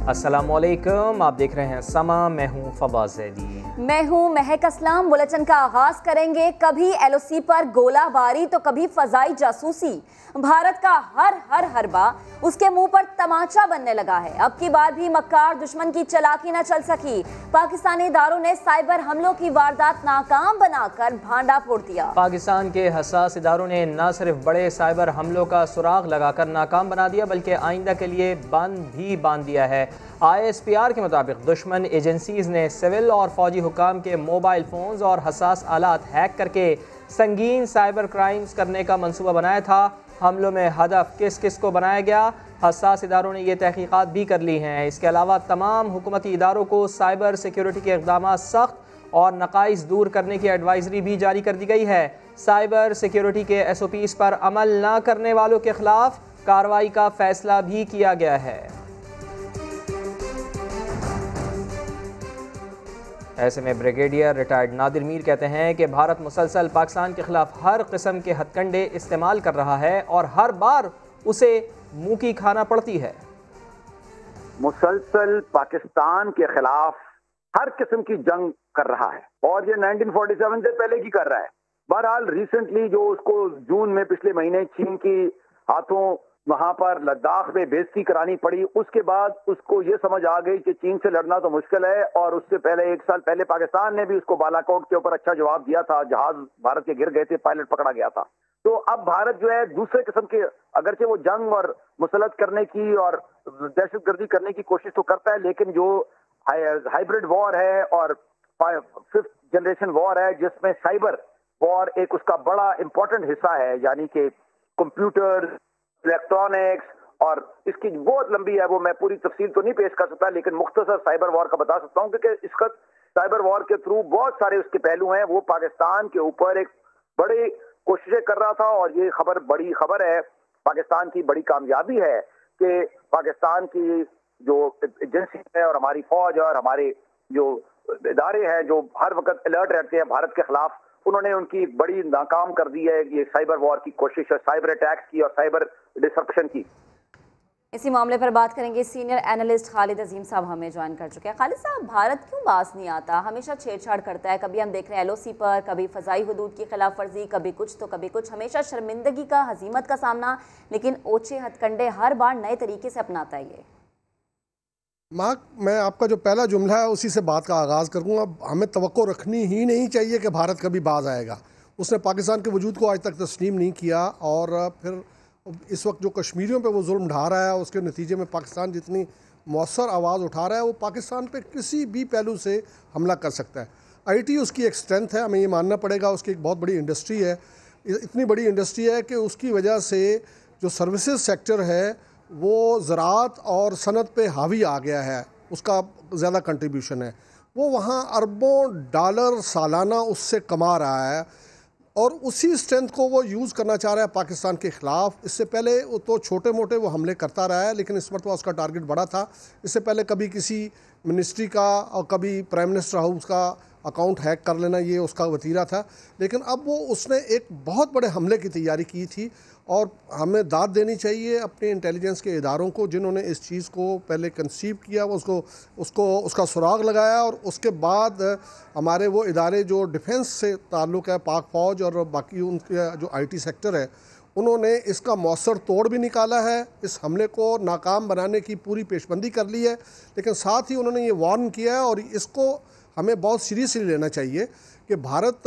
अस्सलामुअलैकुम, आप देख रहे हैं समा। मैं हूं फवाज़ ज़ैदी। मैं हूं महक असलम। बुलेटिन का आगाज करेंगे। कभी एलओसी पर गोलाबारी तो कभी फजाई जासूसी। भारत का हर हरबा उसके मुंह पर तमाचा बनने लगा है। अब की बार भी मक्कार दुश्मन की चालाकी न चल सकी। पाकिस्तानी इदारों ने साइबर हमलों की वारदात नाकाम बनाकर भांडा फोड़ दिया। पाकिस्तान के हसास इदारों ने न सिर्फ बड़े साइबर हमलों का सुराग लगाकर नाकाम बना दिया, बल्कि आइंदा के लिए बांध दिया है। ISPR के मुताबिक दुश्मन एजेंसीज ने सिविल और फौजी हुकाम के मोबाइल फोन्स और हसास आलात हैक करके संगीन साइबर क्राइम्स करने का मंसूबा बनाया था। हमलों में हदफ किस किस को बनाया गया, हसास इदारों ने यह तहकीकात भी कर ली हैं। इसके अलावा तमाम हुकूमती इदारों को साइबर सिक्योरिटी के इक़दाम सख्त और नकाइस दूर करने की एडवाइजरी भी जारी कर दी गई है। साइबर सिक्योरिटी के SOPs पर अमल न करने वालों के खिलाफ कार्रवाई का फैसला भी किया गया है। ऐसे में ब्रिगेडियर रिटायर्ड नादिर मीर कहते हैं कि भारत मुसलसल पाकिस्तान के खिलाफ हर किस्म के हथकंडे इस्तेमाल कर रहा है और हर बार उसे मुंह की खाना पड़ती है। मुसलसल पाकिस्तान के खिलाफ हर किस्म की जंग कर रहा है और ये 1947 से पहले की कर रहा है। बहरहाल रिसेंटली जो उसको जून में पिछले महीने चीन की हाथों वहां पर लद्दाख में बेइज्जती करानी पड़ी, उसके बाद उसको ये समझ आ गई कि चीन से लड़ना तो मुश्किल है। और उससे पहले 1 साल पहले पाकिस्तान ने भी उसको बालाकोट के ऊपर अच्छा जवाब दिया था। जहाज भारत के गिर गए थे, पायलट पकड़ा गया था। तो अब भारत जो है दूसरे किस्म के, अगरचे वो जंग और मुसलत करने की और दहशतगर्दी करने की कोशिश तो करता है, लेकिन जो हाइब्रिड वॉर है और 5th जनरेशन वॉर है जिसमें साइबर वॉर एक उसका बड़ा इंपॉर्टेंट हिस्सा है, यानी कि कंप्यूटर, इलेक्ट्रॉनिक्स, और इसकी बहुत लंबी है, वो मैं पूरी तफसील तो नहीं पेश कर सकता, लेकिन मुख्तसर साइबर वॉर का बता सकता हूँ क्योंकि इसका साइबर वॉर के थ्रू बहुत सारे उसके पहलू हैं। वो पाकिस्तान के ऊपर एक बड़ी कोशिशें कर रहा था और ये बड़ी खबर है, पाकिस्तान की बड़ी कामयाबी है कि पाकिस्तान की जो एजेंसी है और हमारी फौज और हमारे जो इदारे हैं जो हर वक्त अलर्ट रहते हैं भारत के खिलाफ, उन्होंने उनकी बड़ी नाकाम कर दी है ये साइबर वॉर की कोशिश है, साइबर अटैक्स की और साइबर डिसरप्शन की। इसी मामले पर बात करेंगे। सीनियर एनालिस्ट खालिद अजीम साहब हमें ज्वाइन कर चुके हैं। खालिद साहब, भारत क्यों बाज नहीं आता? हमेशा छेड़छाड़ करता है। कभी हम देख रहे हैं LOC पर, कभी फ़ज़ाई हुदूद की खिलाफ वर्जी, कभी कुछ तो कभी कुछ। हमेशा शर्मिंदगी का, हजीमत का सामना, लेकिन ओछे हथकंडे हर बार नए तरीके से अपनाता है ये। मैं आपका जो पहला जुमला है उसी से बात का आगाज़ करूँगा। हमें तवक्को रखनी ही नहीं चाहिए कि भारत कभी बाज आएगा। उसने पाकिस्तान के वजूद को आज तक तस्लीम नहीं किया और फिर इस वक्त जो कश्मीरियों पे वो जुल्म ढा रहा है, उसके नतीजे में पाकिस्तान जितनी मौसर आवाज़ उठा रहा है, वो पाकिस्तान पे किसी भी पहलू से हमला कर सकता है। IT उसकी एक स्ट्रेंथ है, हमें ये मानना पड़ेगा। उसकी एक बहुत बड़ी इंडस्ट्री है, इतनी बड़ी इंडस्ट्री है कि उसकी वजह से जो सर्विसेज सेक्टर है वो ज़राअत और सनत पे हावी आ गया है, उसका ज़्यादा कंट्रीब्यूशन है। वो वहाँ अरबों डॉलर सालाना उससे कमा रहा है और उसी स्ट्रेंथ को वो यूज़ करना चाह रहा है पाकिस्तान के ख़िलाफ़। इससे पहले वो तो छोटे मोटे वो हमले करता रहा है, लेकिन इस मरतबा उसका टारगेट बड़ा था। इससे पहले कभी किसी मिनिस्ट्री का और कभी प्राइम मिनिस्टर हाउस का अकाउंट हैक कर लेना ये उसका वतीरा था, लेकिन अब वो उसने एक बहुत बड़े हमले की तैयारी की थी। और हमें दाद देनी चाहिए अपने इंटेलिजेंस के इदारों को जिन्होंने इस चीज़ को पहले कंसीव किया, उसका सुराग लगाया और उसके बाद हमारे वो इदारे जो डिफेंस से ताल्लुक़ है, पाक फ़ौज और बाकी उनके जो IT सेक्टर है, उन्होंने इसका मौसर तोड़ भी निकाला है। इस हमले को नाकाम बनाने की पूरी पेशबंदी कर ली है, लेकिन साथ ही उन्होंने ये वार्न किया है और इसको हमें बहुत सीरियसली लेना चाहिए कि भारत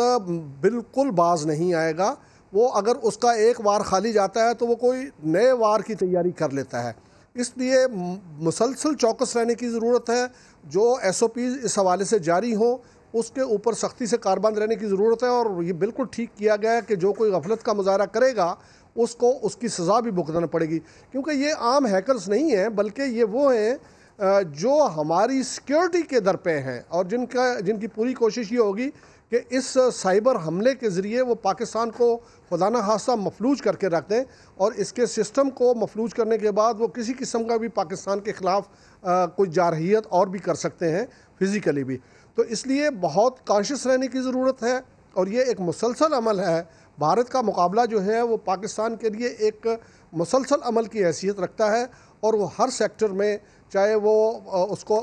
बिल्कुल बाज नहीं आएगा। वो अगर उसका एक वार खाली जाता है तो वो कोई नए वार की तैयारी कर लेता है। इसलिए मुसलसल चौकस रहने की ज़रूरत है। जो SOPs इस हवाले से जारी हों उसके ऊपर सख्ती से कारबंद रहने की ज़रूरत है। और ये बिल्कुल ठीक किया गया है कि जो कोई गफलत का मुजाहरा करेगा उसको उसकी सज़ा भी भुगतना पड़ेगी, क्योंकि ये आम हैकर्स नहीं हैं, बल्कि ये वो हैं जो हमारी सिक्योरिटी के दर पे हैं और जिनकी पूरी कोशिश ये होगी कि इस साइबर हमले के ज़रिए वो पाकिस्तान को खुदा न खास्ता मफलूज करके रख दें और इसके सिस्टम को मफलूज करने के बाद वो किसी किस्म का भी पाकिस्तान के ख़िलाफ़ कोई जारहियत और भी कर सकते हैं, फ़िज़िकली भी। तो इसलिए बहुत कॉन्शियस रहने की ज़रूरत है और ये एक मुसलसल अमल है। भारत का मुकाबला जो है वो पाकिस्तान के लिए एक मुसलसल अमल की हैसियत रखता है और वो हर सेक्टर में, चाहे वो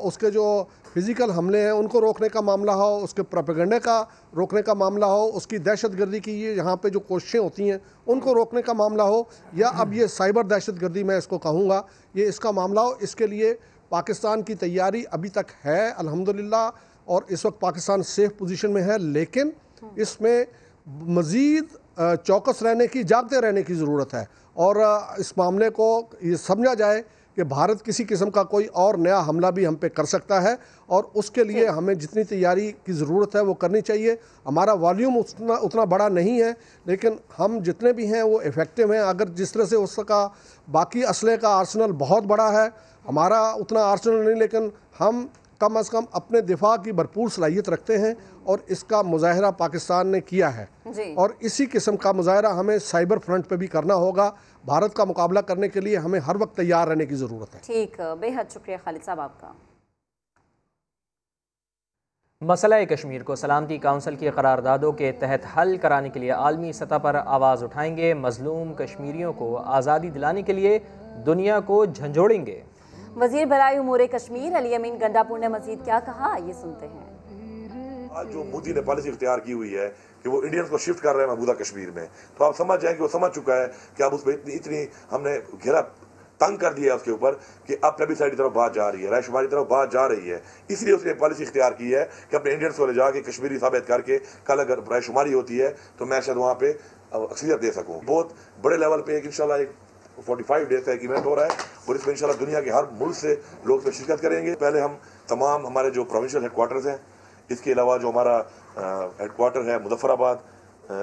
उसके जो फिज़िकल हमले हैं उनको रोकने का मामला हो, उसके प्रोपेगेंडे का रोकने का मामला हो, उसकी दहशतगर्दी की ये यहाँ पे जो कोशिशें होती हैं उनको रोकने का मामला हो, या अब ये साइबर दहशतगर्दी मैं इसको कहूँगा, ये इसका मामला हो, इसके लिए पाकिस्तान की तैयारी अभी तक है अल्हम्दुलिल्लाह, और इस वक्त पाकिस्तान सेफ पोजीशन में है। लेकिन इसमें मज़ीद चौकस रहने की, जागते रहने की ज़रूरत है, और इस मामले को ये समझा जाए कि भारत किसी किस्म का कोई और नया हमला भी हम पे कर सकता है, और उसके लिए हमें जितनी तैयारी की ज़रूरत है वो करनी चाहिए। हमारा वॉल्यूम उतना बड़ा नहीं है, लेकिन हम जितने भी हैं वो इफ़ेक्टिव हैं। अगर जिस तरह से उसका बाकी असले का आर्सेनल बहुत बड़ा है, हमारा उतना आर्सेनल नहीं, लेकिन हम कम अज़ कम अपने दिफा की भरपूर सलाहियत रखते हैं, और इसका मुजाहरा पाकिस्तान ने किया है जी। और इसी किस्म का मुजाहरा हमें साइबर फ्रंट पे भी करना होगा। भारत का मुकाबला करने के लिए हमें हर वक्त तैयार रहने की ज़रूरत है। ठीक, बेहद शुक्रिया खालिद साहब आपका। मसला कश्मीर को सलामती काउंसिल की करारदादों के तहत हल कराने के लिए आलमी सतह पर आवाज़ उठाएंगे। मजलूम कश्मीरियों को आज़ादी दिलाने के लिए दुनिया को झंझोड़ेंगे। वजीर बराए उमूर कश्मीर अली अमीन गंडापुर ने मजीद क्या कहा, ये सुनते हैं। आज जो मोदी ने पॉलिसी इख्तियार की हुई है कि वो इंडियंस को शिफ्ट कर रहे हैं महबूदा कश्मीर में, तो आप समझ जाएं कि वो समझ चुका है कि अब उसमें इतनी हमने घेरा तंग कर दिया है उसके ऊपर कि अब प्लेबिसाइड की तरफ बात जा रही है, रायशुमारी की तरफ बात जा रही है। इसलिए उसने पॉलिसी इख्तियार की है कि अपने इंडियंस को ले जाके कश्मीरी साबित करके कल अगर रायशुमारी होती है तो मैं शायद वहाँ पे अक्सरियत दे सकूँ। बहुत बड़े लेवल पे एक इंशाल्लाह एक 45 डेज का एक इवेंट हो रहा है, और इसमें इंशाल्लाह दुनिया के हर मुल्क से लोग इसमें शिरकत करेंगे। पहले हम तमाम हमारे जो प्रोविंशियल हेडक्वार्टर्स हैं, इसके अलावा जो हमारा हेडक्वार्टर है मुजफ्फराबाद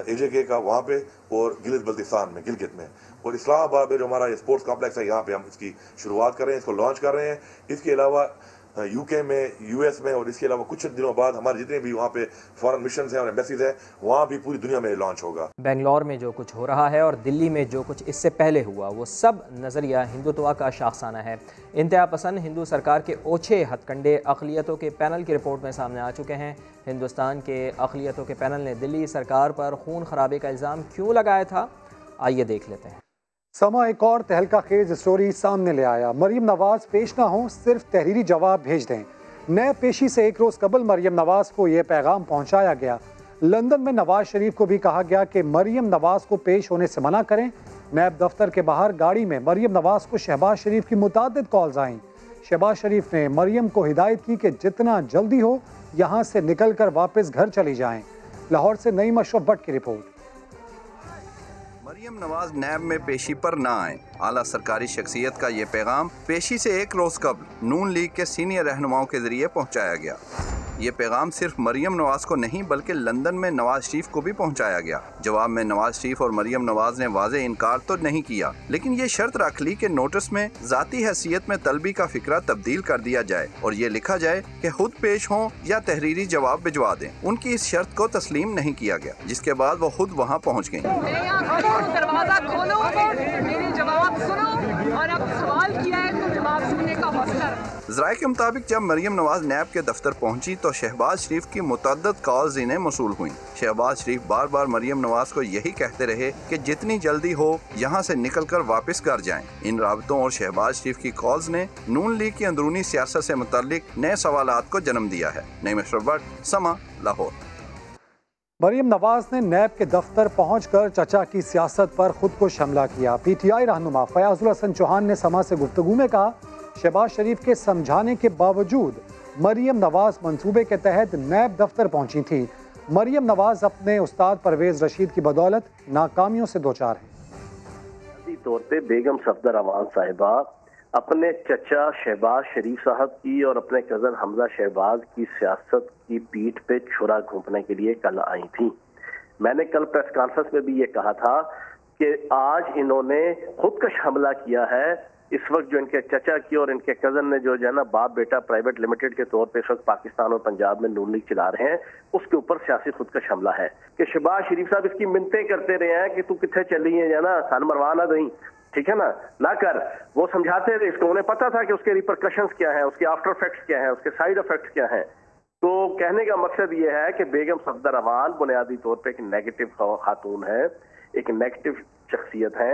AJK का वहाँ पे, और गिलगित बल्तिस्तान में, गिलगित में, और इस्लामाबाद में जो हमारा स्पोर्ट्स कॉम्प्लेक्स है, यहाँ पे हम इसकी शुरुआत कर रहे हैं, इसको लॉन्च कर रहे हैं। इसके अलावा UK में, US में, और इसके अलावा कुछ दिनों बाद हमारे जितने भी वहाँ पे फॉरेन मिशन हैं और एम्बेसीज हैं, वहाँ भी पूरी दुनिया में लॉन्च होगा। बेंगलोर में जो कुछ हो रहा है और दिल्ली में जो कुछ इससे पहले हुआ, वो सब नज़रिया हिंदुत्व का शाखसाना है। इंतहा पसंद हिंदू सरकार के ओछे हथकंडे अक़लियतों के पैनल की रिपोर्ट में सामने आ चुके हैं। हिंदुस्तान के अक़लियतों के पैनल ने दिल्ली सरकार पर खून खराबे का इल्ज़ाम क्यों लगाया था, आइए देख लेते हैं। समा एक और तहलका खेज स्टोरी सामने ले आया। मरियम नवाज पेश ना हो, सिर्फ तहरीरी जवाब भेज दें। नए पेशी से एक रोज़ कबल मरियम नवाज को यह पैगाम पहुंचाया गया। लंदन में नवाज शरीफ को भी कहा गया कि मरियम नवाज को पेश होने से मना करें। नैब दफ्तर के बाहर गाड़ी में मरियम नवाज को शहबाज शरीफ की मुतादिद कॉल्स आईं। शहबाज शरीफ ने मरियम को हिदायत की कि जितना जल्दी हो यहाँ से निकल कर वापस घर चली जाएं। लाहौर से नईम अशरफ भट्ट की रिपोर्ट। मरियम नवाज नैब में पेशी पर ना आए। आला सरकारी शख्सियत का ये पैगाम पेशी से एक रोज कबल नून लीग के सीनियर रहनुमाओं के जरिए पहुंचाया गया। ये पैगाम सिर्फ मरियम नवाज को नहीं बल्कि लंदन में नवाज शरीफ को भी पहुंचाया गया। जवाब में नवाज शरीफ और मरियम नवाज ने वाज़े इनकार तो नहीं किया, लेकिन ये शर्त रख ली कि नोटिस में जाती हैसियत में तलबी का फिक्रा तब्दील कर दिया जाए और ये लिखा जाए कि खुद पेश हों या तहरीरी जवाब भिजवा दें। उनकी इस शर्त को तस्लीम नहीं किया गया, जिसके बाद वो खुद वहाँ पहुँच गयी। दरवाजा खोलो, मेरे जवाब सुनो, और अब सवाल किया है तो जवाब सुनने का हौसला रखो। ज़राए के मुताबिक जब मरियम नवाज नैब के दफ्तर पहुंची तो शहबाज शरीफ की मुतअद्दिद कॉल्स इन्हें मसूल हुई। शहबाज शरीफ बार बार मरियम नवाज को यही कहते रहे कि जितनी जल्दी हो यहाँ से निकल कर वापस घर जाएं। इन राबतों और शहबाज शरीफ की कॉल्स ने नून लीग की अंदरूनी सियासत से मुताल्लिक नए सवालात को जन्म दिया है। नईम अशरफ भट्ट, समा, लाहौर। मरियम नवाज ने नैब के दफ्तर पहुंचकर चचा की सियासत पर खुद को शमला किया। PTI रहनुमा फयाजुल हसन चौहान ने समा से गुफ्तगू में कहा, शहबाज शरीफ के समझाने के बावजूद मरियम नवाज मंसूबे के तहत नैब दफ्तर पहुंची थी। मरियम नवाज अपने उस्ताद परवेज रशीद की बदौलत नाकामियों से दो चार है। तौर पे बेगम सफदर अमान साहिबा अपने चचा शहबाज शरीफ साहब की और अपने कजन हमजा शहबाज की सियासत की पीठ पे छुरा घोंपने के लिए कल आई थी। मैंने कल प्रेस कॉन्फ्रेंस में भी ये कहा था कि आज इन्होंने खुदकश हमला किया है। इस वक्त जो इनके चचा की और इनके कजन ने जो है ना बाप बेटा प्राइवेट लिमिटेड के तौर पे इस वक्त पाकिस्तान और पंजाब में नून लीग चला रहे हैं, उसके ऊपर सियासी खुदकश हमला है कि शहबाज शरीफ साहब इसकी मिन्नतें करते रहे हैं कि तू कितने चली है ना, सन मरवा ना दही, ठीक है ना कर। वो समझाते रहे इसको, उन्हें पता था कि उसके रिपरकशंस क्या है, उसके आफ्टर इफेक्ट्स क्या है, उसके साइड इफेक्ट्स क्या है। तो कहने का मकसद ये है कि बेगम सफदर अमान बुनियादी तौर पे एक नेगेटिव खातून है, एक नेगेटिव शख्सियत है,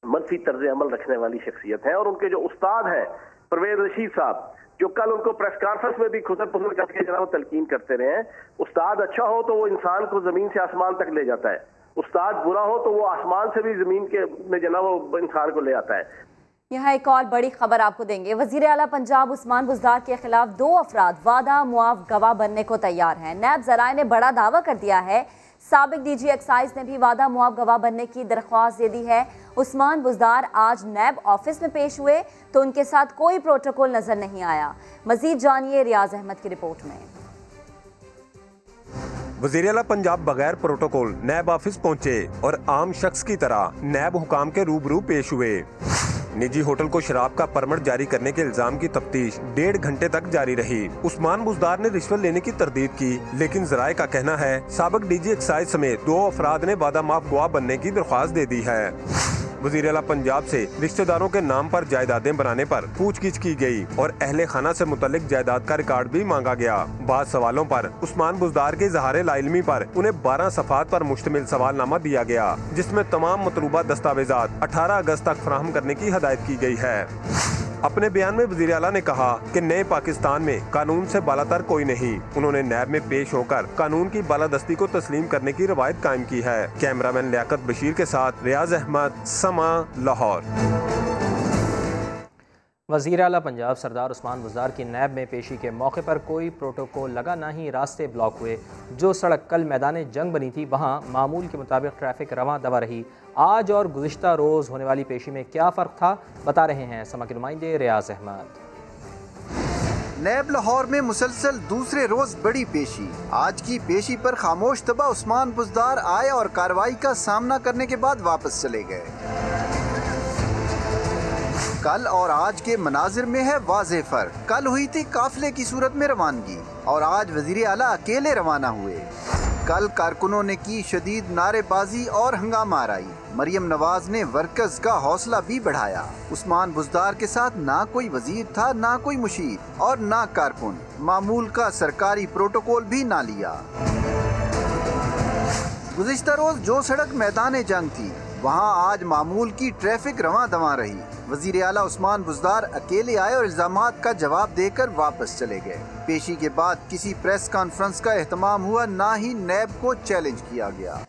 मनफी तर्ज अमल रखने वाली शख्सियत है। और उनके जो उस्ताद हैं परवेज रशीद साहब, जो कल उनको प्रेस कॉन्फ्रेंस में भी खुसर पुसर करके जनाब तलकीन करते रहे हैं, उस्ताद अच्छा हो तो वो इंसान को जमीन से आसमान तक ले जाता है, उस्ताद बुरा हो तो वो आसमान से भी जमीन के में जनाब वो इंसान को ले आता है। यहाँ एक और बड़ी खबर आपको देंगे। वजीर आला पंजाब उस्मान बुज़दार के खिलाफ 2 अफराद वादा मुआफ गवाह बनने को तैयार हैं। नैब ज़राए ने बड़ा दावा कर दिया है। साबिक डीजी एक्साइज ने भी वादा मुआफ गवाह बनने की दरख्वास्त दे दी है। उस्मान बुज़दार आज नैब ऑफिस में पेश हुए तो उनके साथ कोई प्रोटोकॉल नजर नहीं आया। मजीद जानिए रियाज अहमद की रिपोर्ट में। वज़ीर आला पंजाब बगैर प्रोटोकॉल नैब ऑफिस पहुंचे और आम शख्स की तरह नैब हुकाम के रूबरू पेश हुए। निजी होटल को शराब का परमिट जारी करने के इल्जाम की तफ्तीश 1.5 घंटे तक जारी रही। उस्मान बुज़दार ने रिश्वत लेने की तरदीद की, लेकिन ज़राए का कहना है साबिक डीजी एक्साइज समेत 2 अफराद ने वादा माफ गवाह बनने की दरख्वास्त दे दी है। वज़ीर आला पंजाब से रिश्तेदारों के नाम पर जायदादें बनाने पर पूछगिछ की गई और अहले खाना से मुतल्लिक जायदाद का रिकॉर्ड भी मांगा गया। बाद सवालों पर उस्मान बुज़दार के इज़हार लाइल्मी पर उन्हें 12 सफ़ात पर मुश्तमिल सवालनामा दिया गया, जिसमें तमाम मतलूबा दस्तावेजात 18 अगस्त तक फराहम करने की हदायत की गई है। अपने बयान में वज़ीर आला ने कहा कि नए पाकिस्तान में कानून से बालातर कोई नहीं। उन्होंने नैब में पेश होकर कानून की बालादस्ती को तस्लीम करने की रवायत कायम की है। कैमरामैन लियाकत बशीर के साथ रियाज अहमद, समा, लाहौर। वज़ीर आला पंजाब सरदार उस्मान बुज़दार की नैब में पेशी के मौके पर कोई प्रोटोकॉल लगा, ना ही रास्ते ब्लॉक हुए। जो सड़क कल मैदान जंग बनी थी वहाँ मामूल के मुताबिक ट्रैफिक रवां दवा रही। आज और गुज़िश्ता रोज़ होने वाली पेशी में क्या फ़र्क था, बता रहे हैं समा के नुमाइंदे रियाज अहमद। नैब लाहौर में मुसलसल दूसरे रोज बड़ी पेशी। आज की पेशी पर खामोश तबा उस्मान बुज़दार आए और कार्रवाई का सामना करने के बाद वापस चले गए। कल और आज के मनाजिर में है वाज़ेह फ़र्क। कल हुई थी काफिले की सूरत में रवानगी और आज वज़ीर आला अकेले रवाना हुए। कल कारकुनों ने की शदीद नारेबाजी और हंगामा आराई। मरियम नवाज ने वर्कर्स का हौसला भी बढ़ाया। उस्मान बुज़दार के साथ ना कोई वजीर था, ना कोई मुशीर और ना कारकुन। मामूल का सरकारी प्रोटोकॉल भी ना लिया। गुज़िश्ता रोज जो सड़क मैदान जंग थी वहाँ आज मामूल की ट्रैफिक रवां दवां रही। वज़ीर आला उस्मान बुज़दार अकेले आए और इल्जामात का जवाब देकर वापस चले गए। पेशी के बाद किसी प्रेस कॉन्फ्रेंस का एहतमाम हुआ, ना ही नैब को चैलेंज किया गया।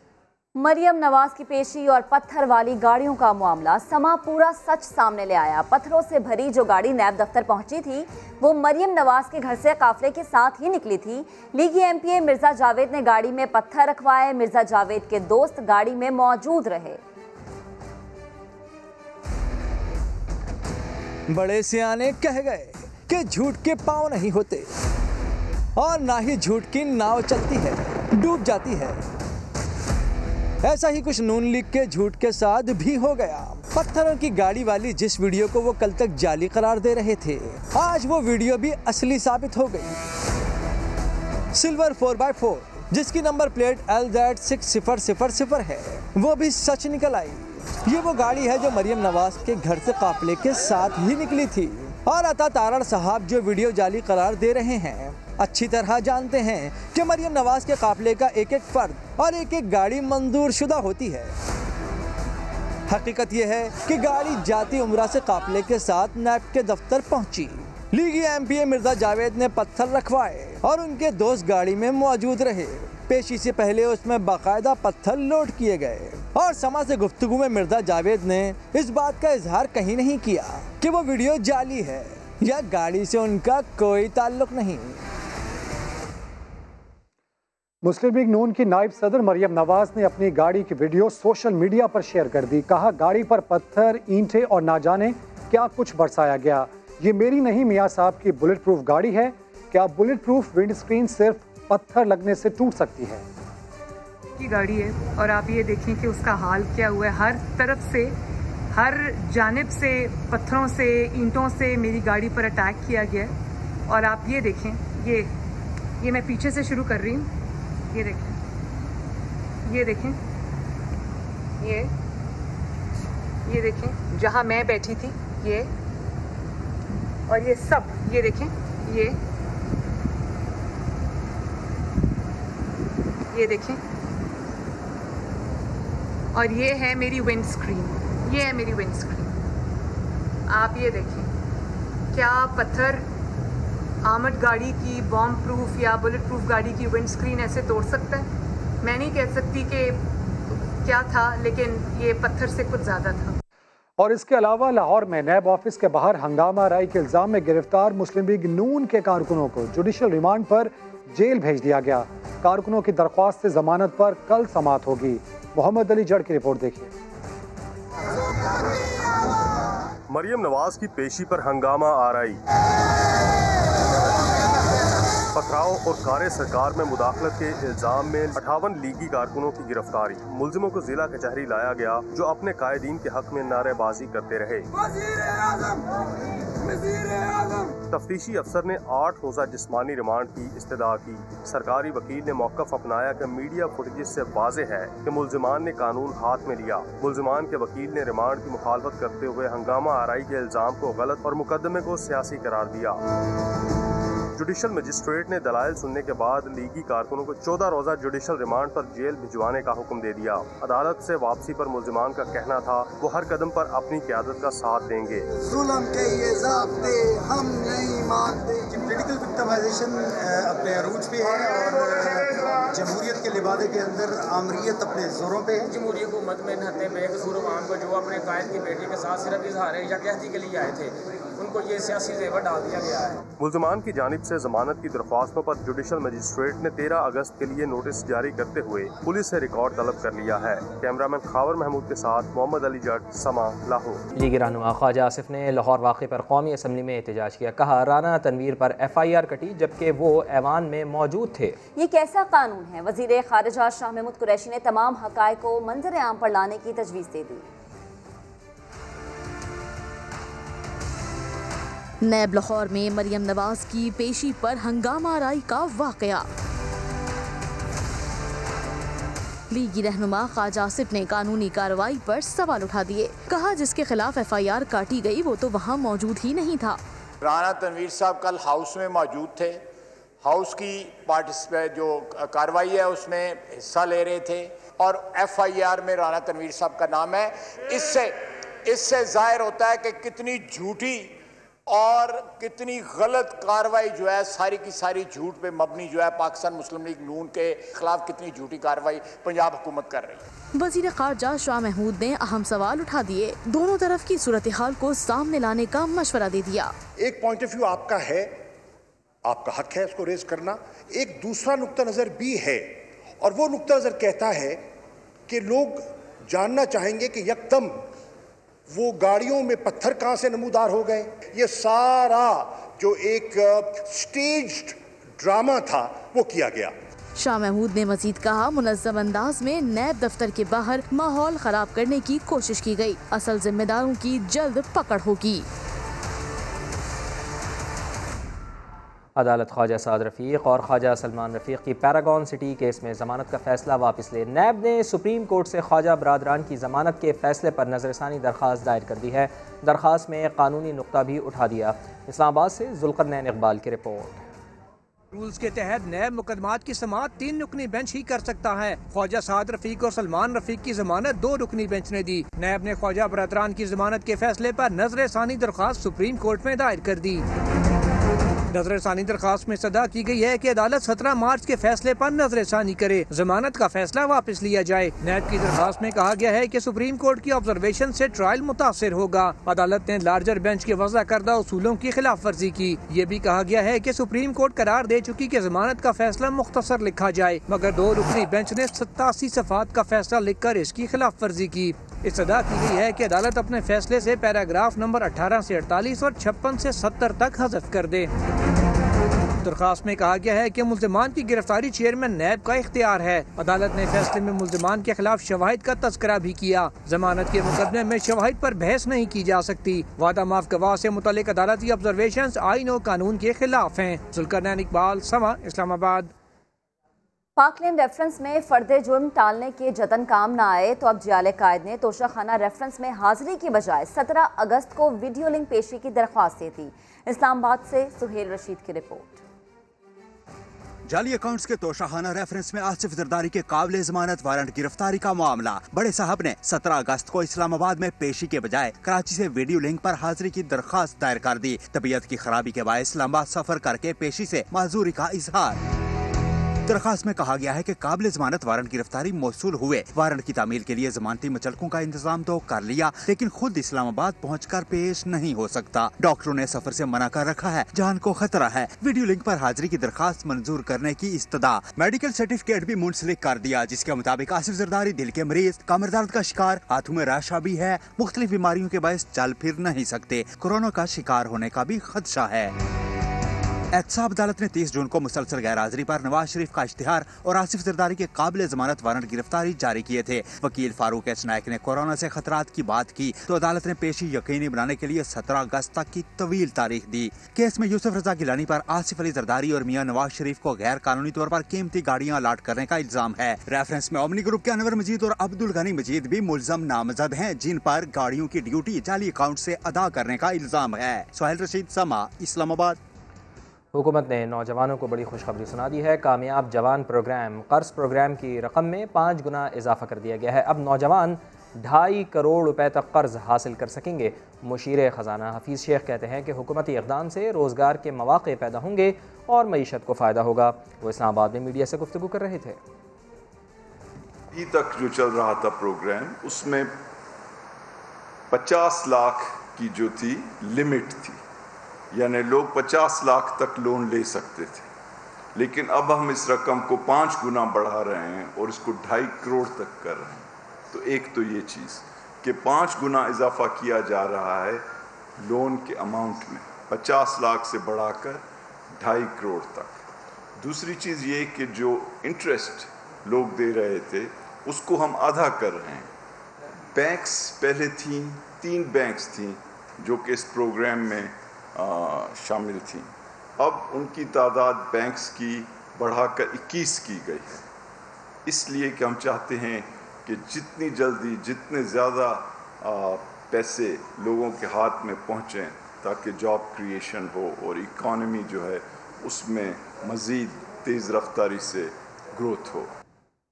मरियम नवाज की पेशी और पत्थर वाली गाड़ियों का मामला समा पूरा सच सामने ले आया। पत्थरों से भरी जो गाड़ी नैब दफ्तर पहुंची थी वो मरियम नवाज के घर से काफिले के साथ ही निकली थी। लीगी एमपीए मिर्जा जावेद ने गाड़ी में पत्थर रखवाए। मिर्जा जावेद के दोस्त गाड़ी में मौजूद रहे। बड़े सियाने कह गए कि झूठ के पांव नहीं होते और ना ही झूठ की नाव चलती है, डूब जाती है। ऐसा ही कुछ नून लीग के झूठ के साथ भी हो गया। पत्थरों की गाड़ी वाली जिस वीडियो को वो कल तक जाली करार दे रहे थे, आज वो वीडियो भी असली साबित हो गई। सिल्वर 4x4 जिसकी नंबर प्लेट LZ6000 है, वो भी सच निकल आई। ये वो गाड़ी है जो मरियम नवाज के घर से काफिले के साथ ही निकली थी। और अता तारड़ साहब जो वीडियो जाली करार दे रहे हैं, अच्छी तरह जानते हैं कि मरियम नवाज के काफिले का एक एक फर्द और एक एक गाड़ी मंजूर शुदा होती है। हकीकत यह है कि गाड़ी जाती उम्रा से काफिले के साथ नैब के दफ्तर पहुंची। लीगी एमपीए मिर्जा जावेद ने पत्थर रखवाए और उनके दोस्त गाड़ी में मौजूद रहे। पेशी से पहले उसमें बाकायदा पत्थर लोड किए गए और समा से गुफ्तगू में मिर्जा जावेद ने इस बात का इजहार कहीं नहीं किया कि वो वीडियो जाली है या गाड़ी से उनका कोई ताल्लुक नहीं। मुस्लिम लीग नून की नायब सदर मरियम नवाज ने अपनी गाड़ी की वीडियो सोशल मीडिया पर शेयर कर दी। कहा, गाड़ी पर पत्थर, ईंटें और ना जाने क्या कुछ बरसाया गया। ये मेरी नहीं, मियाँ साहब की बुलेट प्रूफ गाड़ी है। क्या बुलेट प्रूफ विंड स्क्रीन सिर्फ पत्थर लगने से टूट सकती है? की गाड़ी है और आप ये देखें कि उसका हाल क्या हुआ है। हर तरफ से, हर जानिब से पत्थरों से, ईंटों से मेरी गाड़ी पर अटैक किया गया है। और आप ये देखें, ये मैं पीछे से शुरू कर रही हूँ। ये देखें, ये देखें, ये देखें जहाँ मैं बैठी थी, ये और ये सब, ये देखें, ये देखें, और ये है मेरी विंड स्क्रीन, ये है मेरी विंड स्क्रीन। आप ये देखें, क्या पत्थर आर्मर्ड गाड़ी की, बॉम्ब प्रूफ या बुलेट प्रूफ गाड़ी की विंड स्क्रीन ऐसे तोड़ सकता है? मैं नहीं कह सकती कि क्या था, लेकिन ये पत्थर से कुछ ज़्यादा था। और इसके अलावा लाहौर में नैब ऑफिस के बाहर हंगामा आराई के इल्जाम में गिरफ्तार मुस्लिम लीग नून के कारकुनों को जुडिशल रिमांड पर जेल भेज दिया गया। कारकुनों की दरख्वास्त से जमानत पर कल समाअत होगी। मोहम्मद अली जड़ की रिपोर्ट देखिए। मरियम नवाज की पेशी पर हंगामा आराई, पथराव और कार्य सरकार में मुदाखलत के इल्जाम में 58 लीगी कारकुनों की गिरफ्तारी। मुलजिमों को जिला कचहरी लाया गया जो अपने कायदीन के हक में नारेबाजी करते रहे। तफ्तीशी अफसर ने 8 रोजा जिस्मानी रिमांड की इस्तदा की। सरकारी वकील ने मौक़िफ़ अपनाया कि मीडिया फुटेज से वाज़ेह है कि मुलजिमान ने कानून हाथ में लिया। मुलजिमान के वकील ने रिमांड की मुखालफत करते हुए हंगामा आराई के इल्जाम को गलत और मुकदमे को सियासी करार दिया। जुडिशल मजिस्ट्रेट ने दलाइल सुनने के बाद लीगी कारकुनों को 14 रोजा जुडिशल रिमांड पर जेल भिजवाने का हुक्म दे दिया। अदालत से वापसी पर मुलजिमान का कहना था वो हर कदम पर अपनी क़यादत का साथ देंगे। जुल्म के ये ज़ाब्ते हम नहीं मानते। पॉलिटिकल विक्टिमाइजेशन अपने अरूज पे है और जमहूरियत के लिबादे के अंदर आमरीत अपने जोरों पे है। जमहूरी हुकूमत में नहते बेकसूर अवाम को जो अपने कायद की बेटी के साथ सिर्फ इजहार यकजहती के लिए आए थे, उनको ये सियासी जेवर डाल दिया गया है। मुलजिमान की जानिब से जमानत की दरख्वास्तों पर जुडिशल मजिस्ट्रेट ने 13 अगस्त के लिए नोटिस जारी करते हुए पुलिस से रिकॉर्ड तलब कर लिया है। कैमरामैन खावर महमूद के साथ मोहम्मद अली जट, समा, लाहौर। लीगी रहनुमा ख्वाजा आसिफ ने लाहौर वाक़े पर कौमी असम्बली में एहतजाज किया। कहा राना तनवीर पर FIR कटी जबकि वो ऐवान में मौजूद थे। ये कैसा कानून है? वज़ीर ख़ारिजा शाह महमूद कुरैशी ने तमाम हक़ाइक़ को मंजर आम पर लाने की तजवीज़ दे दी। नैब लाहौर में मरियम नवाज की पेशी पर हंगामा आराई का वाकया। लीगी रहनुमा ख्वाजा आसिफ ने कानूनी कार्रवाई पर सवाल उठा दिए। कहा जिसके खिलाफ FIR काटी गई वो तो वहाँ मौजूद ही नहीं था। राना तनवीर साहब कल हाउस में मौजूद थे, हाउस की पार्टिसिपेट जो कार्रवाई है उसमें हिस्सा ले रहे थे और FIR में राना तनवीर साहब का नाम है। इससे जाहिर होता है कि कितनी झूठी और कितनी गलत कार्रवाई जो है, सारी की सारी झूठ पे मबनी जो है पाकिस्तान मुस्लिम लीग नून के खिलाफ कितनी झूठी कार्रवाई पंजाब हुकूमत कर रही है। वज़ीर ख़ारिजा शाह महमूद ने अहम सवाल उठा दिए। दोनों तरफ की सूरत हाल को सामने लाने का मशवरा दे दिया। एक पॉइंट ऑफ व्यू आपका है, आपका हक है उसको रेज करना। एक दूसरा नुक्ता नज़र भी है और वो नुक्ता नज़र कहता है कि लोग जानना चाहेंगे कि यकदम वो गाड़ियों में पत्थर कहाँ से नमूदार हो गए। ये सारा जो एक स्टेज्ड ड्रामा था वो किया गया। शाह महमूद ने मजीद कहा मुनज़्ज़म अंदाज में नैब दफ्तर के बाहर माहौल खराब करने की कोशिश की गई। असल जिम्मेदारों की जल्द पकड़ होगी। अदालत ख्वाजा साद रफ़ीक और ख्वाजा सलमान रफ़ीक की पैरागॉन सिटी केस में ज़मानत का फ़ैसला वापस ले। नैब ने सुप्रीम कोर्ट से ख्वाजा बरादरान की ज़मानत के फ़ैसले पर नज़रसानी दरख्वास्त दायर कर दी है। दरख्वास्त में कानूनी नुक्ता भी उठा दिया। इस्लामाबाद से ज़ुल्क़रनैन इक़बाल की रिपोर्ट। रूल्स के तहत नैब मुकदमात की समाअत 3 रुकनी बेंच ही कर सकता है। ख्वाजा साद रफ़ीक और सलमान रफ़ीक की जमानत 2 रुकनी बेंच ने दी। नैब ने ख्वाजा बरादरान की जमानत के फैसले पर नज़रसानी दरख्वास्त सुप्रीम कोर्ट में दायर कर दी। नजरसानी दरखास्त में सदा की गई है कि अदालत 17 मार्च के फैसले पर नजरसानी करे, जमानत का फैसला वापस लिया जाए। नैब की दरखास्त में कहा गया है कि सुप्रीम कोर्ट की ऑब्जर्वेशन से ट्रायल मुतासिर होगा। अदालत ने लार्जर बेंच के वज़ा करदा उसूलों की खिलाफ वर्जी की। ये भी कहा गया है कि सुप्रीम कोर्ट करार दे चुकी कि जमानत का फैसला मुख्तसर लिखा जाए, मगर 2 रुकनी बेंच ने 87 सफ़ात का फैसला लिख कर इसकी खिलाफ वर्जी की। इस्तदा की गई है कि अदालत अपने फैसले से पैराग्राफ नंबर 18 से 48 और 56 से 70 तक हज़फ कर दे। दरखास्त में कहा गया है कि मुल्ज़िमान की गिरफ्तारी चेयरमैन नैब का इख्तियार है। अदालत ने फैसले में मुल्ज़िमान के खिलाफ शवाहिद का तज़किरा भी किया। जमानत के मुकदमे में शवाहिद पर बहस नहीं की जा सकती। वादा माफ गवाह से मुतल्लिक अदालती ऑब्जर्वेशंस आईन और कानून के खिलाफ हैं। ज़ुल्क़रनैन इक़बाल, समा, इस्लामाबाद। पाकलैंड रेफरेंस में फर्दे जुर्म टालने के जतन काम न आए तो अब जियाले कायद ने तोशाखाना रेफरेंस में हाजिरी की बजाय 17 अगस्त को वीडियो लिंक पेशी की दरख्वास्त दी थी। इस्लामाबाद से सुहेल रशीद की रिपोर्ट। जाली अकाउंट्स के तोशाखाना रेफरेंस में आसिफ जरदारी के काबिल जमानत वारंट गिरफ्तारी का मामला। बड़े साहब ने 17 अगस्त को इस्लामाबाद में पेशी के बजाय कराची से वीडियो लिंक पर हाजिरी की दरखास्त दायर कर दी। तबीयत की खराबी के बाद इस्लामाबाद सफर करके पेशी से माजूरी का इजहार। दरखास्त में कहा गया है कि काबिल जमानत वारंट गिरफ्तारी मौसूल हुए। वारंट की तामील के लिए जमानती मचलकों का इंतजाम तो कर लिया, लेकिन खुद इस्लामाबाद पहुंचकर पेश नहीं हो सकता। डॉक्टरों ने सफर से मना कर रखा है, जान को खतरा है। वीडियो लिंक पर हाजिरी की दरखास्त मंजूर करने की इस्तदा। मेडिकल सर्टिफिकेट भी मुंसलिक कर दिया, जिसके मुताबिक आसिफ जरदारी दिल के मरीज, कमर दर्द का शिकार, हाथों में राशा भी है, मुख्तलिफ बीमारियों के बायस चल फिर नहीं सकते। कोरोना का शिकार होने का भी खदशा है। एहतसाब अदालत ने 30 जून को मुसलसल गैर हाजिरी पर नवाज शरीफ का इश्तिहार और आसिफ जरदारी के काबिल जमानत वारंट गिरफ्तारी जारी किए थे। वकील फारूक एस नायक ने कोरोना से खतरात की बात की तो अदालत ने पेशी यकीनी बनाने के लिए 17 अगस्त तक की तवील तारीख दी। केस में यूसुफ रजा गिलानी पर आसिफ अली जरदारी और मियां नवाज शरीफ को गैर कानूनी तौर पर कीमती गाड़ियां अलाट करने का इल्जाम है। रेफरेंस में ओमनी ग्रुप के अनवर मजीद और अब्दुल गनी मजीद भी मुलजम नामजद हैं, जिन पर गाड़ियों की ड्यूटी जाली अकाउंट से अदा करने का इल्जाम है। सोहेल रशीद, समा, इस्लामाबाद। हुकूमत ने नौजवानों को बड़ी खुशखबरी सुना दी है। कामयाब जवान प्रोग्राम कर्ज प्रोग्राम की रकम में 5 गुना इजाफा कर दिया गया है। अब नौजवान 2.5 करोड़ रुपए तक कर्ज हासिल कर सकेंगे। मुशीर ख़जाना हफीज़ शेख कहते हैं कि हुकूमती इक़दाम से रोज़गार के मौक़े पैदा होंगे और मईशत को फ़ायदा होगा। वो इस्लामाबाद में मीडिया से गुफ्तगू कर रहे थे। अभी तक जो चल रहा था प्रोग्राम, उसमें 50 लाख की जो थी लिमिट थी, यानी लोग 50 लाख तक लोन ले सकते थे। लेकिन अब हम इस रकम को 5 गुना बढ़ा रहे हैं और इसको 2.5 करोड़ तक कर रहे हैं। तो एक तो ये चीज़ कि 5 गुना इजाफा किया जा रहा है लोन के अमाउंट में, 50 लाख से बढ़ाकर 2.5 करोड़ तक। दूसरी चीज़ ये कि जो इंटरेस्ट लोग दे रहे थे उसको हम आधा कर रहे हैं। बैंक्स पहले थी, 3 बैंक्स थी जो कि इस प्रोग्राम में शामिल थी। अब उनकी तादाद बैंक्स की बढ़ाकर 21 की गई है, इसलिए कि हम चाहते हैं कि जितनी जल्दी जितने ज़्यादा पैसे लोगों के हाथ में पहुँचें ताकि जॉब क्रिएशन हो और इकॉनमी जो है उसमें मज़ीद तेज़ रफ्तारी से ग्रोथ हो।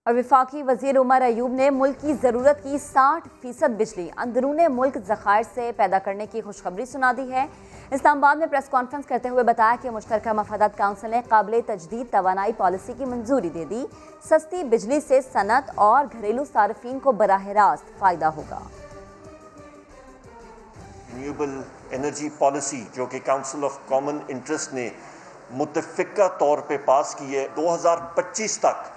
और वफाकी वज़ीर उमर अयूब ने मुल्क की ज़रूरत की 60% बिजली अंदरूने मुल्क ज़खायर से पैदा करने की खुशखबरी सुना दी है। इस्लामाबाद में प्रेस कॉन्फ्रेंस करते हुए बताया कि मुश्तरका मफादात काउंसिल ने काबिल तजदीद तवानाई पॉलिसी की मंजूरी दे दी। सस्ती बिजली से सनत और घरेलू सार्फिन को बराह रास्त फ़ायदा होगा। रिन्यूएबल एनर्जी पॉलिसी जो कि काउंसिल ऑफ कॉमन इंटरेस्ट ने मुतफ़िका तौर पे पास की है, 2025 तक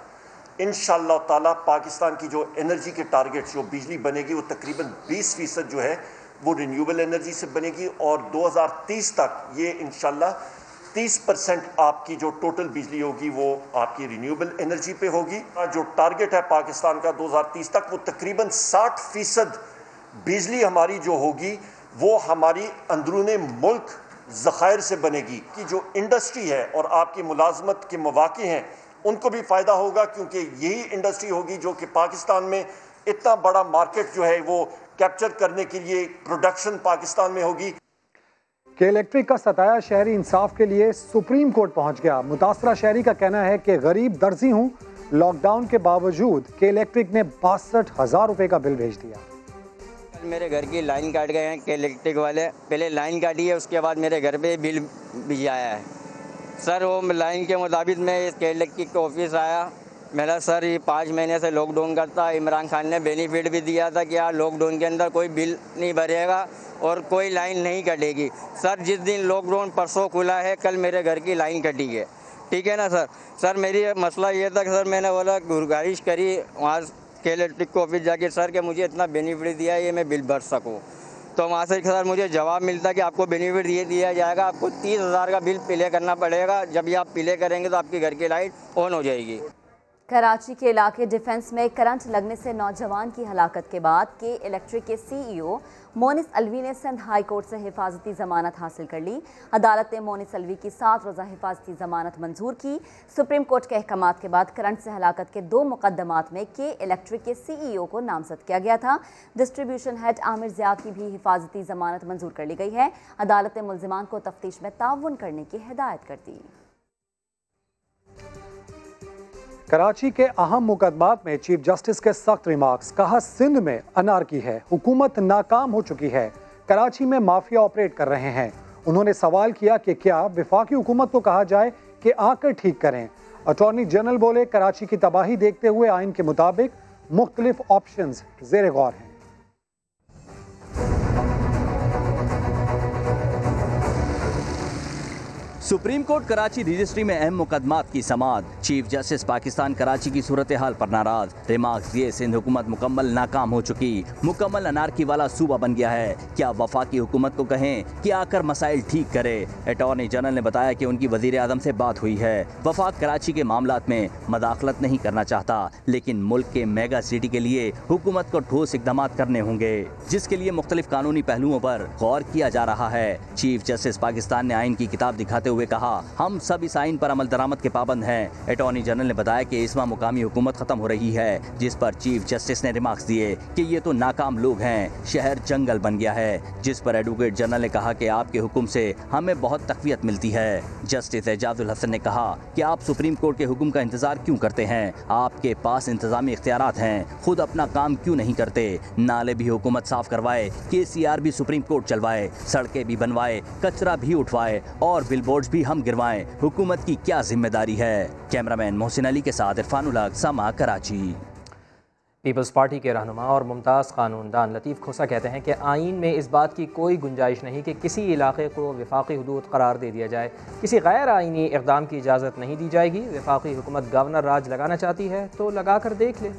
इंशाअल्लाह ताला पाकिस्तान की जो एनर्जी के टारगेट्स जो बिजली बनेगी वो तकरीबन 20% जो है वो रिन्यूएबल एनर्जी से बनेगी और 2030 तक ये इंशाअल्लाह 30% आपकी जो टोटल बिजली होगी वो आपकी रिन्यूएबल एनर्जी पे होगी। जो टारगेट है पाकिस्तान का 2030 तक वो तकरीबन 60% बिजली हमारी जो होगी वो हमारी अंदरूने मुल्क ज़खायर से बनेगी। कि जो इंडस्ट्री है और आपकी मुलाजमत के मौक़े हैं उनको भी फ़ायदा होगा, क्योंकि यही इंडस्ट्री होगी जो कि पाकिस्तान में इतना बड़ा मार्केट जो है वो कैप्चर करने के लिए प्रोडक्शन पाकिस्तान में होगी। के इलेक्ट्रिक का सताया शहरी इंसाफ के लिए सुप्रीम कोर्ट पहुंच गया। मुतासरा शहरी का कहना है कि गरीब दर्जी हूं, लॉकडाउन के बावजूद के इलेक्ट्रिक ने 62,000 रुपए का बिल भेज दिया। मेरे घर की लाइन काट गए हैं के इलेक्ट्रिक वाले, पहले लाइन काटी है उसके बाद मेरे घर पे बिल भी आया है। सर वो लाइन के मुताबिक मैं के इलेक्ट्रिक के ऑफिस आया, मेरा सर ये 5 महीने से लॉकडाउन करता, इमरान खान ने बेनिफिट भी दिया था कि यार लॉकडाउन के अंदर कोई बिल नहीं भरेगा और कोई लाइन नहीं कटेगी। सर जिस दिन लॉकडाउन परसों खुला है, कल मेरे घर की लाइन कटी है, ठीक है ना सर। सर मेरी मसला ये था कि सर मैंने बोला गुजारिश करी वहाँ के इलेक्ट्रिक को ऑफिस जाके, सर के मुझे इतना बेनिफिट दिया है ये मैं बिल भर सकूँ। तो वहाँ से सर मुझे जवाब मिलता कि आपको बेनिफिट ये दिया जाएगा, आपको 30,000 का बिल पे करना पड़ेगा, जब ये आप पे करेंगे तो आपके घर की लाइट ऑन हो जाएगी। कराची के इलाके डिफेंस में करंट लगने से नौजवान की हलाकत के बाद के इलेक्ट्रिक के CEO मोनिस अलवी ने सिंध हाई कोर्ट से हिफाजती जमानत हासिल कर ली। अदालत ने मोनिस अलवी की 7 रोज़ा हिफाजती जमानत मंजूर की। सुप्रीम कोर्ट के अहकामात के बाद करंट से हलाकत के 2 मुकदमात में के इलेक्ट्रिक के CEO को नामजद किया गया था। डिस्ट्रीब्यूशन हेड आमिर ज़िया की भी हिफाजती जमानत मंजूर कर ली गई है। अदालत ने मुल्जिमान को तफ्तीश में ताउन करने की हिदायत कर दी। कराची के अहम मुकदमात में चीफ जस्टिस के सख्त रिमार्क्स। कहा सिंध में अनारकी है, हुकूमत नाकाम हो चुकी है, कराची में माफिया ऑपरेट कर रहे हैं। उन्होंने सवाल किया कि क्या वफाकी हुकूमत को कहा जाए कि आकर ठीक करें। अटॉर्नी जनरल बोले कराची की तबाही देखते हुए आइन के मुताबिक मुख्तलिफ ऑप्शंस ज़ेर गौर हैं। सुप्रीम कोर्ट कराची रजिस्ट्री में अहम मुकदमात की समाअत। चीफ जस्टिस पाकिस्तान कराची की सूरत हाल पर नाराज। रिमार्क्स दिए सिंध हुकूमत मुकम्मल नाकाम हो चुकी, मुकम्मल अनारकी वाला सूबा बन गया है। क्या वफाकी हुकूमत को कहें कि आकर मसाइल ठीक करे। अटॉर्नी जनरल ने बताया कि उनकी वजीर आजम से बात हुई है। वफाक कराची के मामलात में मदाखलत नहीं करना चाहता, लेकिन मुल्क के मेगा सिटी के लिए हुकूमत को ठोस इकदाम करने होंगे, जिसके लिए मुख्तलिफ कानूनी पहलुओं पर गौर किया जा रहा है। चीफ जस्टिस पाकिस्तान ने आइन की किताब दिखाते हुए कहा, हम सब इस आइन पर अमल दरामद के पाबंद हैं। अटॉर्नी जनरल ने बताया कि इसमें मुकामी हुकूमत खत्म हो रही है, जिस पर चीफ जस्टिस ने रिमार्क्स दिए कि ये तो नाकाम लोग हैं, शहर जंगल बन गया है। जिस पर एडवोकेट जनरल ने कहा कि आपके हुक्म से हमें बहुत तकवीयत मिलती है। जस्टिस एजाजुल हसन ने कहा कि आप सुप्रीम कोर्ट के हुक्म का इंतजार क्यों करते हैं, आपके पास इंतजामी इख्तियारात हैं, खुद अपना काम क्यों नहीं करते। नाले भी हुकूमत साफ करवाए, KCR भी सुप्रीम कोर्ट चलवाए, सड़कें भी बनवाए, कचरा भी उठवाए और बिलबोर्ड्स भी हम गिरवाएं। हुकूमत की क्या जिम्मेदारी है। कैमरामैन मोहसिन अली के साथ इरफानुल हक, समा, कराची। पीपल्स पार्टी के रहनुमा और मुमताज़ कानूनदान लतीफ़ खोसा कहते हैं कि आइन में इस बात की कोई गुंजाइश नहीं कि किसी इलाके को वफाकी हुदूद करार दे दिया जाए। किसी गैर आइनी इक़दाम की इजाज़त नहीं दी जाएगी। वफाकी हुकूमत गवर्नर राज लगाना चाहती है तो लगा कर देख ले।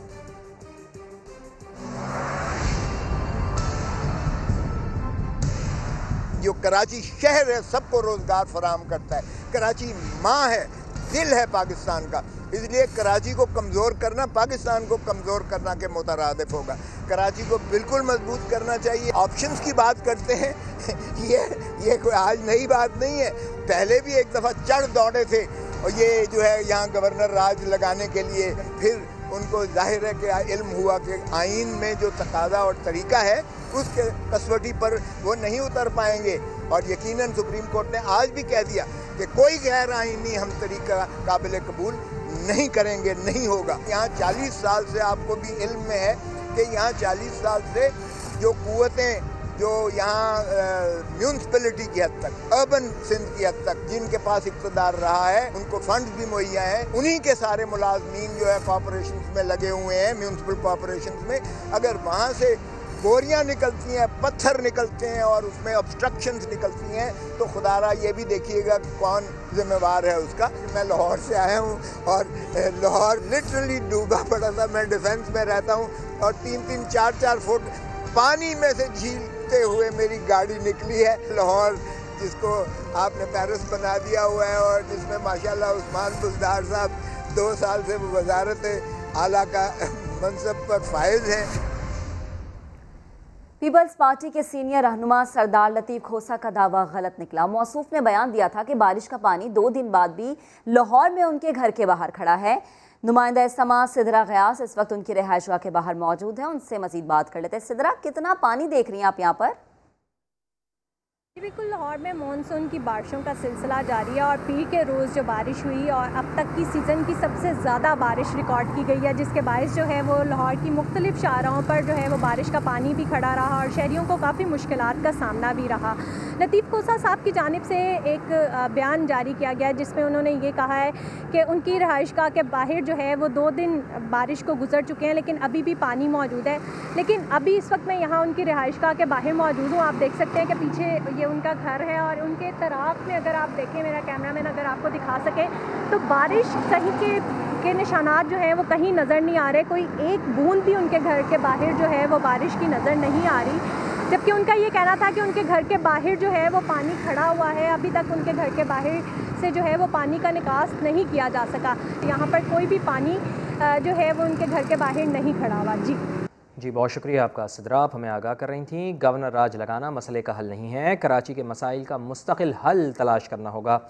जो कराची शहर है सबको रोजगार फराहम करता है। कराची माँ है, दिल है पाकिस्तान का, इसलिए कराची को कमज़ोर करना पाकिस्तान को कमज़ोर करना के मुतरादिफ होगा। कराची को बिल्कुल मजबूत करना चाहिए। ऑप्शंस की बात करते हैं ये कोई आज नई बात नहीं है, पहले भी एक दफ़ा चढ़ दौड़े थे और ये जो है यहाँ गवर्नर राज लगाने के लिए, फिर उनको जाहिर है कि इल्म हुआ कि आइन में जो तकादा और तरीका है उसके कसवटी पर वो नहीं उतर पाएंगे। और यकीनन सुप्रीम कोर्ट ने आज भी कह दिया कि कोई गैर आइनी हम तरीका काबिल कबूल नहीं करेंगे, नहीं होगा। यहाँ 40 साल से आपको भी इल्म में है कि यहाँ 40 साल से जो कुव्वतें जो यहाँ म्यूनसिपलिटी की हद तक, अर्बन सिंध की हद तक जिनके पास इक़्तिदार रहा है, उनको फंड्स भी मुहैया हैं, उन्हीं के सारे मुलाजमीन जो है कॉर्पोरेशंस में लगे हुए हैं, म्यूनसिपल कॉर्पोरेशंस में। अगर वहाँ से बोरियां निकलती हैं, पत्थर निकलते हैं और उसमें ऑब्स्ट्रक्शंस निकलती हैं, तो खुदारा ये भी देखिएगा कि कौन जिम्मेवार है उसका। मैं लाहौर से आया हूँ और लाहौर लिटरली डूबा पड़ा था। मैं डिफेंस में रहता हूँ और 3-3, 4-4 फुट पानी में से झीलते हुए मेरी गाड़ी निकली है। लाहौर जिसको आपने पेरिस बना दिया हुआ है और जिसमें माशाल्लाह उस्मान बुज़दार साहब 2 साल से वो वज़ारत आला का मनसब पर फाइज हैं। पीपल्स पार्टी के सीनियर रहनुमा सरदार लतीफ़ खोसा का दावा गलत निकला। मौसूफ ने बयान दिया था कि बारिश का पानी 2 दिन बाद भी लाहौर में उनके घर के बाहर खड़ा है। नुमाइंदा समा सिदरा गयास इस वक्त उनकी रिहाइशगाह के बाहर मौजूद है, उनसे मजीद बात कर लेते हैं। सिदरा, कितना पानी देख रही हैं आप यहाँ पर? बिल्कुल, लाहौर में मानसून की बारिशों का सिलसिला जारी है और पीर के रोज़ जो बारिश हुई और अब तक की सीज़न की सबसे ज़्यादा बारिश रिकॉर्ड की गई है, जिसके बायस जो है वो लाहौर की मुख्तलिफ शाहराहों पर जो है वो बारिश का पानी भी खड़ा रहा और शहरियों को काफ़ी मुश्किलात का सामना भी रहा। लतीफ़ खोसा साहब की जानिब से एक बयान जारी किया गया है जिसमें उन्होंने ये कहा है कि उनकी रिहाइशगाह के बाहर जो है वो 2 दिन बारिश को गुजर चुके हैं, लेकिन अभी भी पानी मौजूद है। लेकिन अभी इस वक्त मैं यहाँ उनकी रिहाइशगाह के बाहर मौजूद हूँ। आप देख सकते हैं कि पीछे उनका घर है और उनके तराफ में अगर आप देखें, मेरा कैमरामैन अगर आपको दिखा सके, तो बारिश कहीं के निशानात जो है वो कहीं नज़र नहीं आ रहे। कोई एक बूंद भी उनके घर के बाहर जो है वो बारिश की नज़र नहीं आ रही, जबकि उनका ये कहना था कि उनके घर के बाहर जो है वो पानी खड़ा हुआ है। अभी तक उनके घर के बाहर से जो है वो पानी का निकास नहीं किया जा सका। यहाँ पर कोई भी पानी जो है वो उनके घर के बाहर नहीं खड़ा हुआ। जी, बहुत शुक्रिया आपका सिदरा, आप हमें आगाह कर रही थी। गवर्नर राज लगाना मसले का हल नहीं है, कराची के मसाइल का मुस्तकिल हल तलाश करना होगा।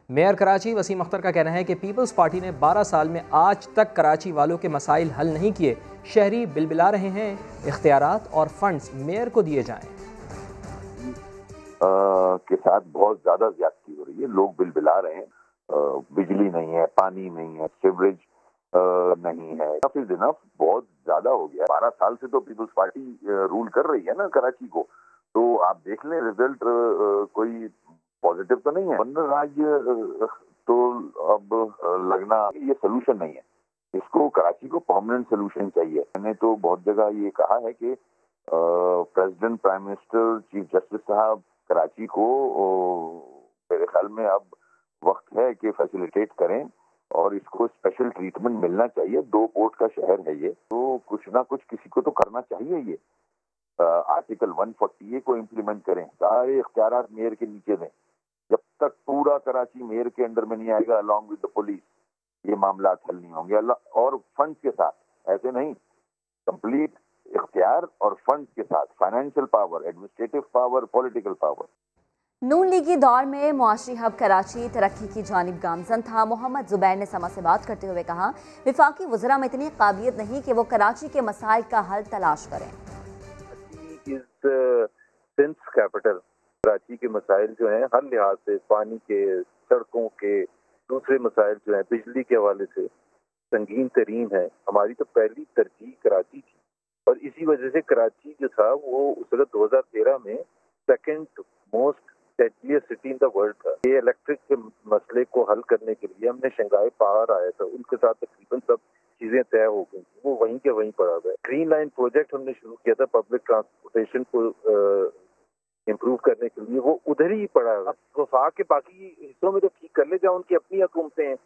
मेयर कराची वसीम अख्तर का कहना है कि पीपल्स पार्टी ने 12 साल में आज तक कराची वालों के मसाइल हल नहीं किए। शहरी बिलबिला रहे हैं, इख्तियारात और फंड्स मेयर को दिए जाएं। के साथ बहुत ज़्यादा ज्यादती हो रही है, लोग बिलबिला रहे हैं। बिजली नहीं है, पानी नहीं है, सीवरेज नहीं है। इनफ इज इनफ बहुत ज्यादा हो गया। 12 साल से तो पीपल्स पार्टी रूल कर रही है ना कराची को, तो आप देख लें रिजल्ट कोई पॉजिटिव तो नहीं है। बंदर राज्य तो अब लगना ये सोल्यूशन नहीं है, इसको कराची को परमानेंट सोल्यूशन चाहिए। मैंने तो बहुत जगह ये कहा है कि president, prime minister, chief justice साहब कराची को मेरे ख्याल में अब वक्त है कि फैसिलिटेट करें और इसको स्पेशल ट्रीटमेंट मिलना चाहिए। 2 पोर्ट का शहर है ये, तो कुछ ना कुछ किसी को तो करना चाहिए। ये आर्टिकल 140A को इम्प्लीमेंट करें, सारे इख्तियारात मेयर के नीचे दें। जब तक पूरा कराची मेयर के अंडर में नहीं आएगा अलॉन्ग विद द पुलिस, ये मामला हल नहीं होंगे। और फंड के साथ, ऐसे नहीं, कंप्लीट इख्तियार और फंड के साथ, financial power, administrative power, political power. नून लीगी दौर में मुआशरी हब कराची तरक्की की जानिब गामजन था। मोहम्मद जुबैर ने समा से बात करते हुए कहा, विफाकी वज़रा में इतनी काबिलियत नहीं कि वो कराची के मसाइल का हल तलाश करें। कैपिटल कराची के मसाइल जो हैं हर लिहाज से, पानी के, सड़कों के, दूसरे मसाइल जो हैं बिजली के हवाले से संगीन तरीन है। हमारी तो पहली तरजीह कराची थी और इसी वजह से कराची जो था वो उस वक्त 2013 में second most deadliest city in the world था। ये इलेक्ट्रिक के मसले को हल करने के लिए हमने शंघाई पावर आया था, उनके साथ तकरीबन सब चीजें तय हो गई थी, वो वहीं के वहीं पड़ा हुआ है। ग्रीन लाइन प्रोजेक्ट हमने शुरू किया था पब्लिक ट्रांसपोर्टेशन को इम्प्रूव करने के लिए, वो उधर ही पड़ा है। वफाक के बाकी हिस्सों में तो ठीक कर ले जाओ, उनकी अपनी हुकूमतें हैं।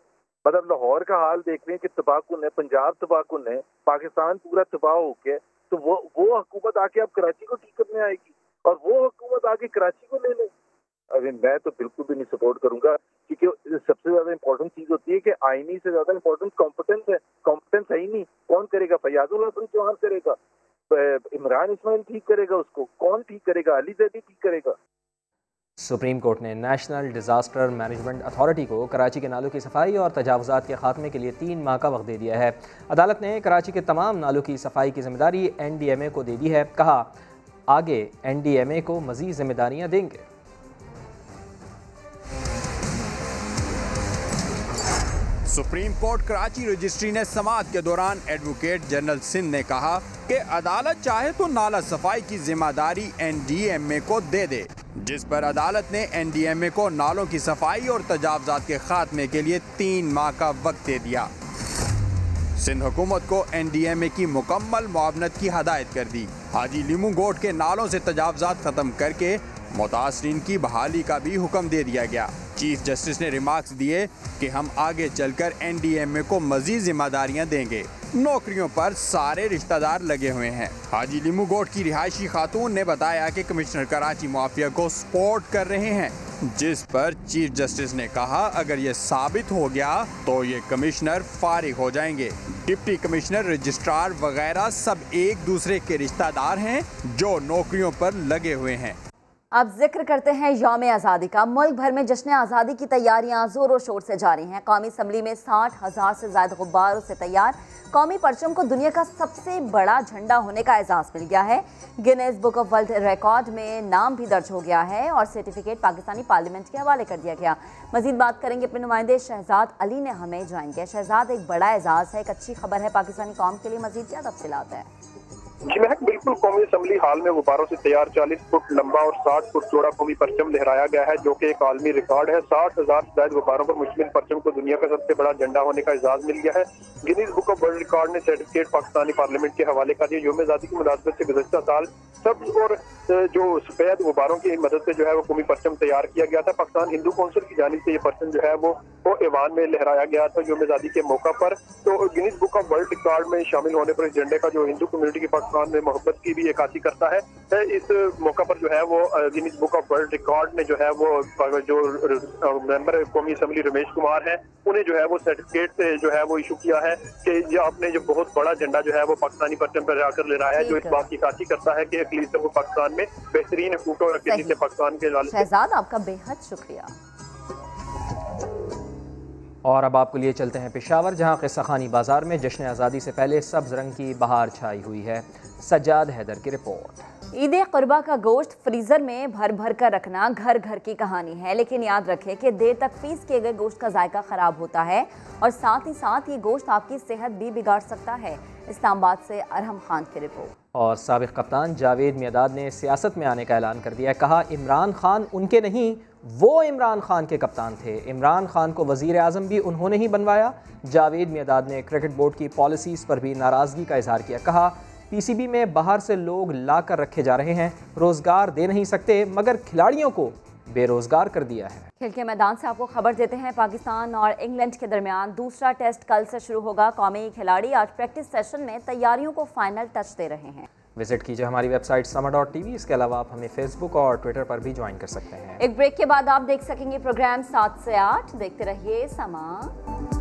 मतलब लाहौर का हाल देख रहे हैं कि तबाहकुन है, पंजाब तबाहकुन है, पाकिस्तान पूरा तबाह हो गया, तो वो हुकूमत आके अब कराची को ठीक करने आएगी और वो हुकूमत आके कराची को ले ले। अभी मैं तो बिल्कुल भी नहीं सपोर्ट करूंगा, क्योंकि सबसे ज्यादा इंपॉर्टेंट चीज होती है कि आईनी से ज्यादा इंपॉर्टेंट कॉम्पिटेंस है। कॉम्पिटेंस है ही नहीं, कौन करेगा? फयाजुल हसन चौहान करेगा, इमरान इस्माइल ठीक करेगा, उसको कौन ठीक करेगा? अली जैदी ठीक करेगा। सुप्रीम कोर्ट ने नेशनल डिजास्टर मैनेजमेंट अथॉरिटी को कराची के नालों की सफाई और तजावुजात के खात्मे के लिए 3 माह का वक्त दे दिया है। अदालत ने कराची के तमाम नालों की सफाई की जिम्मेदारी NDMA को दे दी है। कहा, आगे NDMA को मजीद जिम्मेदारियां देंगे। सुप्रीम कोर्ट कराची रजिस्ट्री ने समाअत के दौरान एडवोकेट जनरल सिंध ने कहा कि अदालत चाहे तो नाला सफाई की जिम्मेदारी NDMA को दे दे, जिस पर अदालत ने NDMA को नालों की सफाई और तजावुजात के खात्मे के लिए 3 माह का वक्त दे दिया। सिंध हुकूमत को NDMA की मुकम्मल मुआवनत की हदायत कर दी। हाजी लिमू गोट के नालों से तजावुजात खत्म करके मुतासरीन की बहाली का भी हुक्म दे दिया गया। चीफ जस्टिस ने रिमार्क्स दिए कि हम आगे चलकर NDMA को मजीद जिम्मेदारियां देंगे। नौकरियों पर सारे रिश्तेदार लगे हुए हैं। हाजी लिमू गोट की रिहायशी खातून ने बताया कि कमिश्नर कराची माफिया को सपोर्ट कर रहे हैं, जिस पर चीफ जस्टिस ने कहा अगर ये साबित हो गया तो ये कमिश्नर फारिग हो जाएंगे। डिप्टी कमिश्नर, रजिस्ट्रार वगैरह सब एक दूसरे के रिश्तेदार हैं जो नौकरियों पर लगे हुए हैं। अब जिक्र करते हैं यौम आज़ादी का। मुल्क भर में जश्न आज़ादी की तैयारियां जोरों शोर से जारी हैं। कौमी असम्बली में 60,000 से ज्यादा गुब्बारों से तैयार कौमी परचम को दुनिया का सबसे बड़ा झंडा होने का एजाज़ मिल गया है। Guinness book of world record में नाम भी दर्ज हो गया है और सर्टिफिकेट पाकिस्तानी पार्लियामेंट के हवाले कर दिया गया। मजीद बात करेंगे अपने नुमाइंदे शहजाद अली ने हमें ज्वाइन किया। शहजाद, एक बड़ा एजाज़ है, एक अच्छी खबर है पाकिस्तानी कौम के लिए, मजीद क्या तफसीलात है? जी महक, बिल्कुल कौमी असम्बली हाल में गुब्बारों से तैयार 40 फुट लंबा और 60 फुट चौड़ा कौमी परचम लहराया गया है, जो कि एक आलमी रिकॉर्ड है। 60,000 से ज्यादा गुब्बारों पर मुश्तमिल परचम को दुनिया का सबसे बड़ा झंडा होने का एजाज मिल गया है। Guinness book of world record ने सर्टिफिकेट पाकिस्तानी पार्लियामेंट के हवाले कर दिया। यौम आज़ादी की मुनासबत से गुज़श्ता साल सब्ज और जो सफेद गुब्बारों की मदद से जो है वो कौमी परचम तैयार किया गया था। पाकिस्तान हिंदू कौंसिल की जानिब से ये परचम जो है वो ईवान में लहराया गया था यौम आज़ादी के मौका पर। तो Guinness book of world record में शामिल होने पर इस झंडे का जो हिंदू कम्युनिटी की पाकिस्तान में मोहब्बत की भी अक्कासी करता है। इस मौका पर जो है वो Guinness book of world record ने जो है वो जो मेंबर कौमी असम्बली रमेश कुमार है उन्हें जो है वो सर्टिफिकेट से जो है वो इशू किया है कि ये आपने जो बहुत बड़ा झंडा जो है वो पाकिस्तानी परचम पर जाकर ले रहा है, जो इस बात की अक्कासी करता है कि अक़लियतों को पाकिस्तान में बेहतरीन हुकूक और अक़लियत से पाकिस्तान के शहजाद, आपका बेहद शुक्रिया। और अब आपको लिए चलते हैं पेशावर, जहां क़िस्सा खानी बाजार में जश्न आज़ादी से पहले सब्ज़ रंग की बहार छाई हुई है। सज्जाद हैदर की रिपोर्ट। ईद कुर्बा का गोश्त फ्रीजर में भर भर कर रखना घर घर की कहानी है, लेकिन याद रखें कि देर तक फ्रीज किए गए गोश्त का जायका खराब होता है और साथ ही साथ ये गोश्त आपकी सेहत भी बिगाड़ सकता है। इस्लामाबाद से अरहम खान की रिपोर्ट। और साबिक कप्तान जावेद मियादाद ने सियासत में आने का ऐलान कर दिया है। कहा इमरान खान उनके नहीं, वो इमरान खान के कप्तान थे। इमरान खान को वजीर आज़म भी उन्होंने ही बनवाया। जावेद मियादाद ने क्रिकेट बोर्ड की पॉलिसीज़ पर भी नाराज़गी का इजहार किया। कहा पीसीबी में बाहर से लोग ला कर रखे जा रहे हैं, रोजगार दे नहीं सकते मगर खिलाड़ियों को बेरोजगार कर दिया है। खेल के मैदान से आपको खबर देते हैं। पाकिस्तान और इंग्लैंड के दरमियान दूसरा टेस्ट कल से शुरू होगा। कौमी खिलाड़ी आज प्रैक्टिस सेशन में तैयारियों को फाइनल टच दे रहे हैं। विजिट कीजिए हमारी वेबसाइट sama.tv। इसके अलावा आप हमें फेसबुक और ट्विटर पर भी ज्वाइन कर सकते हैं। एक ब्रेक के बाद आप देख सकेंगे प्रोग्राम 7 से 8। देखते रहिए समा।